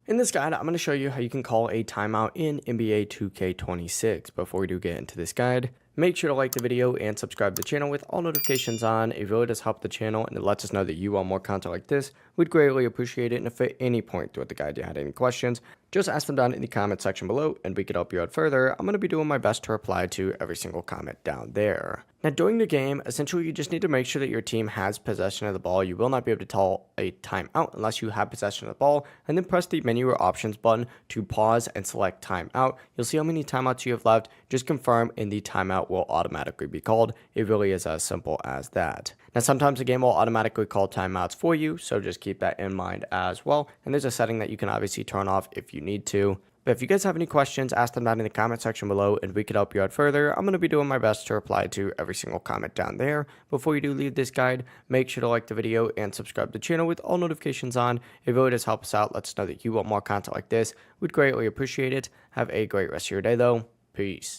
In this guide, I'm going to show you how you can call a timeout in NBA 2K26. Before we do get into this guide, make sure to like the video and subscribe to the channel with all notifications on. It really does help the channel and it lets us know that you want more content like this. We'd greatly appreciate it, and if at any point throughout the guide you had any questions, just ask them down in the comment section below and we could help you out further. I'm going to be doing my best to reply to every single comment down there. Now, during the game, essentially you just need to make sure that your team has possession of the ball. You will not be able to call a timeout unless you have possession of the ball, and then press the menu or options button to pause and select timeout. You'll see how many timeouts you have left. Just confirm and the timeout will automatically be called. It really is as simple as that. Now, sometimes the game will automatically call timeouts for you, so just keep that in mind as well. And there's a setting that you can obviously turn off if you need to. But if you guys have any questions, ask them down in the comment section below and we could help you out further. I'm going to be doing my best to reply to every single comment down there. Before you do leave this guide, make sure to like the video and subscribe to the channel with all notifications on. It really does help us out. Let us know that you want more content like this. We'd greatly appreciate it. Have a great rest of your day though. Peace.